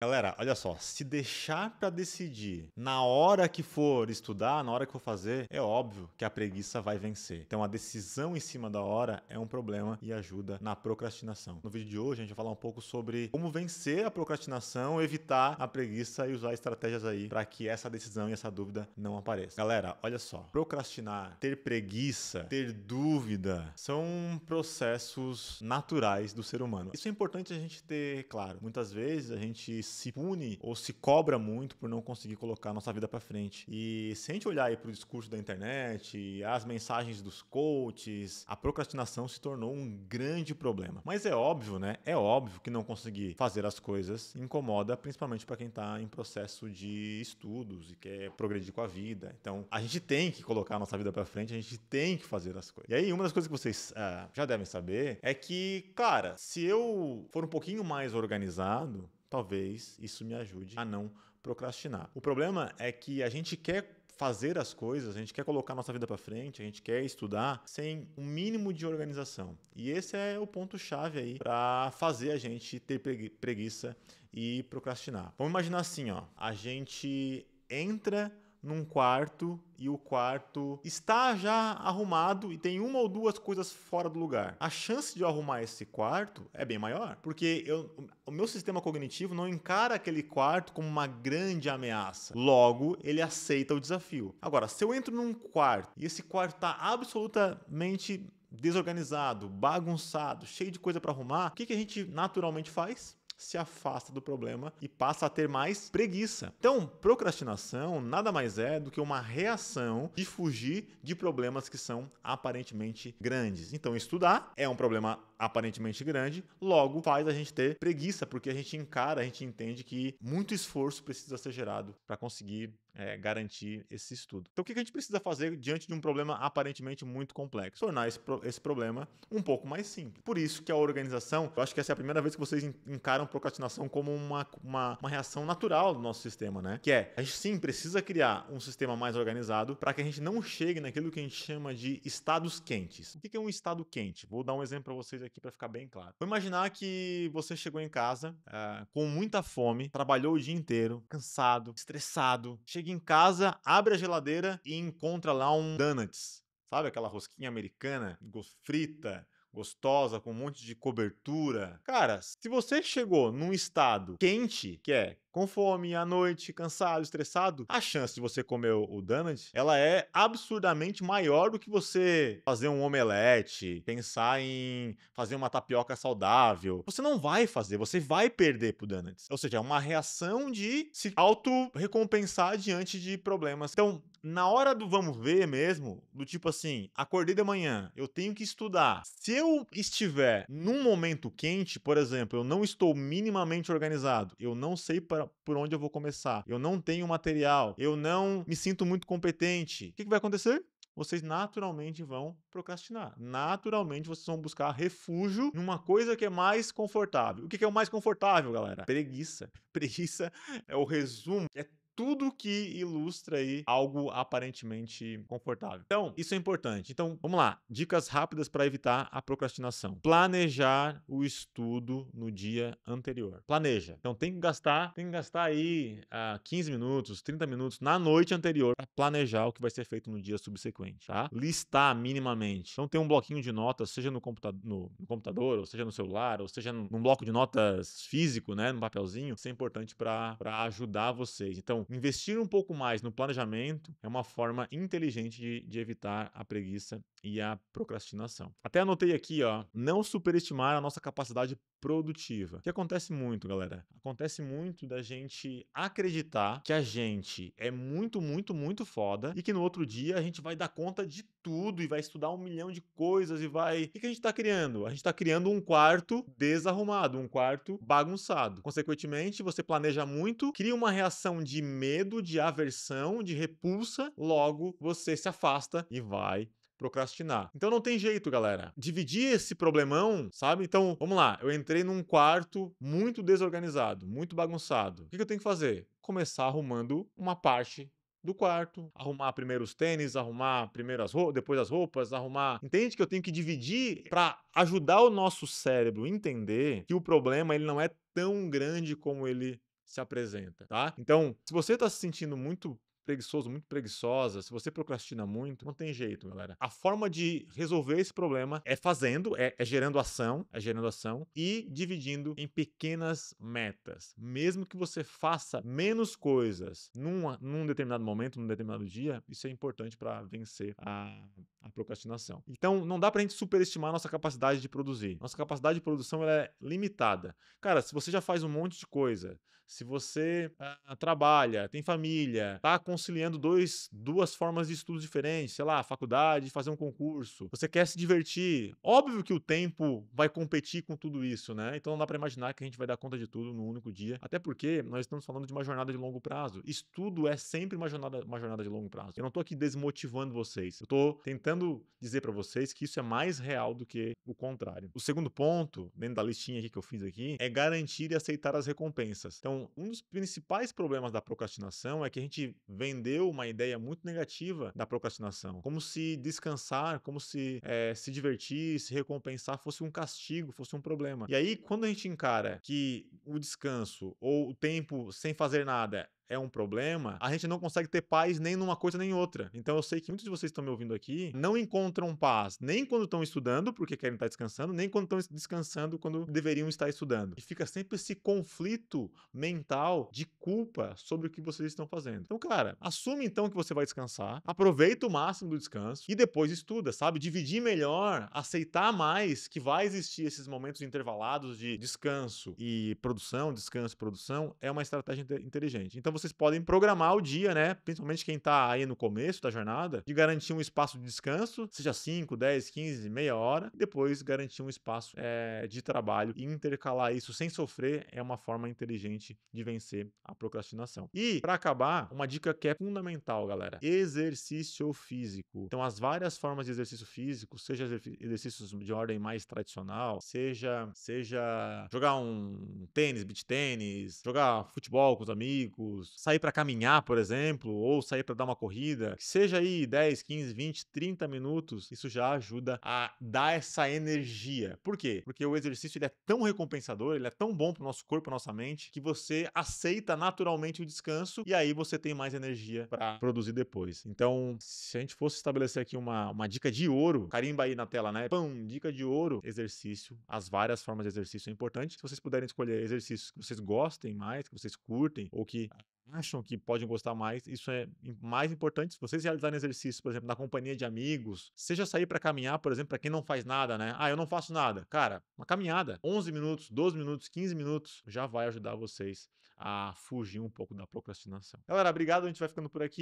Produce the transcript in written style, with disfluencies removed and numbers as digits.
Galera, olha só, se deixar pra decidir na hora que for estudar, na hora que for fazer, é óbvio que a preguiça vai vencer. Então a decisão em cima da hora é um problema e ajuda na procrastinação. No vídeo de hoje a gente vai falar um pouco sobre como vencer a procrastinação, evitar a preguiça e usar estratégias aí para que essa decisão e essa dúvida não apareça. Galera, olha só, procrastinar, ter preguiça, ter dúvida, são processos naturais do ser humano. Isso é importante a gente ter claro. Muitas vezes a gente se pune ou se cobra muito por não conseguir colocar a nossa vida para frente. E se a gente olhar aí para o discurso da internet, as mensagens dos coaches, a procrastinação se tornou um grande problema. Mas é óbvio, né? É óbvio que não conseguir fazer as coisas incomoda, principalmente para quem está em processo de estudos e quer progredir com a vida. Então, a gente tem que colocar a nossa vida para frente, a gente tem que fazer as coisas. E aí, uma das coisas que vocês já devem saber é que, cara, se eu for um pouquinho mais organizado, talvez isso me ajude a não procrastinar. O problema é que a gente quer fazer as coisas, a gente quer colocar nossa vida para frente, a gente quer estudar sem um mínimo de organização. E esse é o ponto-chave aí para fazer a gente ter preguiça e procrastinar. Vamos imaginar assim, ó, a gente entra num quarto e o quarto está já arrumado e tem uma ou duas coisas fora do lugar. A chance de eu arrumar esse quarto é bem maior, porque o meu sistema cognitivo não encara aquele quarto como uma grande ameaça. Logo, ele aceita o desafio. Agora, se eu entro num quarto e esse quarto está absolutamente desorganizado, bagunçado, cheio de coisa para arrumar, o que a gente naturalmente faz? Se afasta do problema e passa a ter mais preguiça. Então, procrastinação nada mais é do que uma reação de fugir de problemas que são aparentemente grandes. Então, estudar é um problema aparentemente grande, logo faz a gente ter preguiça, porque a gente encara, a gente entende que muito esforço precisa ser gerado para conseguir garantir esse estudo. Então, o que a gente precisa fazer diante de um problema aparentemente muito complexo? Tornar esse problema um pouco mais simples. Por isso que a organização, eu acho que essa é a primeira vez que vocês encaram procrastinação como uma reação natural do nosso sistema, né? Que é, a gente sim precisa criar um sistema mais organizado para que a gente não chegue naquilo que a gente chama de estados quentes. O que é um estado quente? Vou dar um exemplo para vocês aqui para ficar bem claro. Vou imaginar que você chegou em casa com muita fome, trabalhou o dia inteiro, cansado, estressado, chega em casa, abre a geladeira e encontra lá um donuts. Sabe aquela rosquinha americana, frita, gostosa, com um monte de cobertura. Cara, se você chegou num estado quente, que é com fome, à noite, cansado, estressado, a chance de você comer o donut, ela é absurdamente maior do que você fazer um omelete, pensar em fazer uma tapioca saudável. Você não vai fazer, você vai perder pro donuts. Ou seja, é uma reação de se auto-recompensar diante de problemas. Então, na hora do vamos ver mesmo, do tipo assim, acordei de manhã, eu tenho que estudar. Se eu estiver num momento quente, por exemplo, eu não estou minimamente organizado, eu não sei por onde eu vou começar, eu não tenho material, eu não me sinto muito competente, o que vai acontecer? Vocês naturalmente vão procrastinar. Naturalmente vocês vão buscar refúgio numa coisa que é mais confortável. O que é o mais confortável, galera? Preguiça. Preguiça é o resumo, é tudo que ilustra aí algo aparentemente confortável. Então, isso é importante. Então, vamos lá. Dicas rápidas para evitar a procrastinação. Planejar o estudo no dia anterior. Planeja. Então, tem que gastar aí 15 minutos, 30 minutos na noite anterior para planejar o que vai ser feito no dia subsequente, tá? Listar minimamente. Então, tem um bloquinho de notas, seja no computador, ou seja no celular, ou seja num bloco de notas físico, né, num papelzinho. Isso é importante para ajudar vocês. Então, investir um pouco mais no planejamento é uma forma inteligente de evitar a preguiça e a procrastinação. Até anotei aqui, ó, não superestimar a nossa capacidade produtiva. O que acontece muito, galera? Acontece muito da gente acreditar que a gente é muito, muito, muito foda e que no outro dia a gente vai dar conta de tudo e vai estudar 1 milhão de coisas e vai... O que a gente tá criando? A gente tá criando um quarto desarrumado, um quarto bagunçado. Consequentemente, você planeja muito, cria uma reação de medo, de aversão, de repulsa, logo você se afasta e vai procrastinar. Então não tem jeito, galera. Dividir esse problemão, sabe? Então, vamos lá. Eu entrei num quarto muito desorganizado, muito bagunçado. O que eu tenho que fazer? Começar arrumando uma parte do quarto, arrumar primeiro os tênis, arrumar primeiro depois as roupas, arrumar. Entende que eu tenho que dividir para ajudar o nosso cérebro a entender que o problema ele não é tão grande como ele se apresenta, tá? Então, se você tá se sentindo muito preguiçoso, muito preguiçosa, se você procrastina muito, não tem jeito, galera. A forma de resolver esse problema é fazendo, é gerando ação e dividindo em pequenas metas. Mesmo que você faça menos coisas num determinado momento, num determinado dia, isso é importante para vencer a procrastinação. Então, não dá pra gente superestimar nossa capacidade de produzir. Nossa capacidade de produção ela é limitada. Cara, se você já faz um monte de coisa, se você trabalha, tem família, tá conciliando duas formas de estudo diferentes, sei lá, faculdade, fazer um concurso, você quer se divertir, óbvio que o tempo vai competir com tudo isso, né? Então não dá pra imaginar que a gente vai dar conta de tudo num único dia, até porque nós estamos falando de uma jornada de longo prazo. Estudo é sempre uma jornada de longo prazo. Eu não tô aqui desmotivando vocês, eu tô tentando dizer pra vocês que isso é mais real do que o contrário. O segundo ponto, dentro da listinha aqui que eu fiz aqui, é garantir e aceitar as recompensas. Então, um dos principais problemas da procrastinação é que a gente vendeu uma ideia muito negativa da procrastinação, como se descansar, como se se divertir, se recompensar fosse um castigo, fosse um problema. E aí, quando a gente encara que o descanso ou o tempo sem fazer nada é um problema, a gente não consegue ter paz nem numa coisa nem em outra. Então eu sei que muitos de vocês que estão me ouvindo aqui não encontram paz nem quando estão estudando, porque querem estar descansando, nem quando estão descansando quando deveriam estar estudando. E fica sempre esse conflito mental de culpa sobre o que vocês estão fazendo. Então, cara, assume então que você vai descansar, aproveita o máximo do descanso e depois estuda, sabe? Dividir melhor, aceitar mais que vai existir esses momentos intervalados de descanso e produção, descanso e produção, é uma estratégia inteligente. Então vocês podem programar o dia, né? Principalmente quem tá aí no começo da jornada, de garantir um espaço de descanso, seja 5, 10, 15, meia hora, e depois garantir um espaço de trabalho e intercalar isso sem sofrer é uma forma inteligente de vencer a procrastinação. E, para acabar, uma dica que é fundamental, galera: exercício físico. Então, as várias formas de exercício físico, seja exercícios de ordem mais tradicional, seja jogar um tênis, beach tênis, jogar futebol com os amigos, sair para caminhar, por exemplo, ou sair para dar uma corrida, que seja aí 10, 15, 20, 30 minutos, isso já ajuda a dar essa energia. Por quê? Porque o exercício ele é tão recompensador, ele é tão bom para o nosso corpo, para nossa mente, que você aceita naturalmente o descanso e aí você tem mais energia para produzir depois. Então, se a gente fosse estabelecer aqui uma dica de ouro, carimba aí na tela, né? Pão, dica de ouro: exercício. As várias formas de exercício é importante. Se vocês puderem escolher exercícios que vocês gostem mais, que vocês curtem, ou que acham que podem gostar mais, isso é mais importante. Se vocês realizarem exercício, por exemplo, na companhia de amigos, seja sair para caminhar, por exemplo, para quem não faz nada, né? Ah, eu não faço nada. Cara, uma caminhada, 11 minutos, 12 minutos, 15 minutos, já vai ajudar vocês a fugir um pouco da procrastinação. Galera, obrigado, a gente vai ficando por aqui.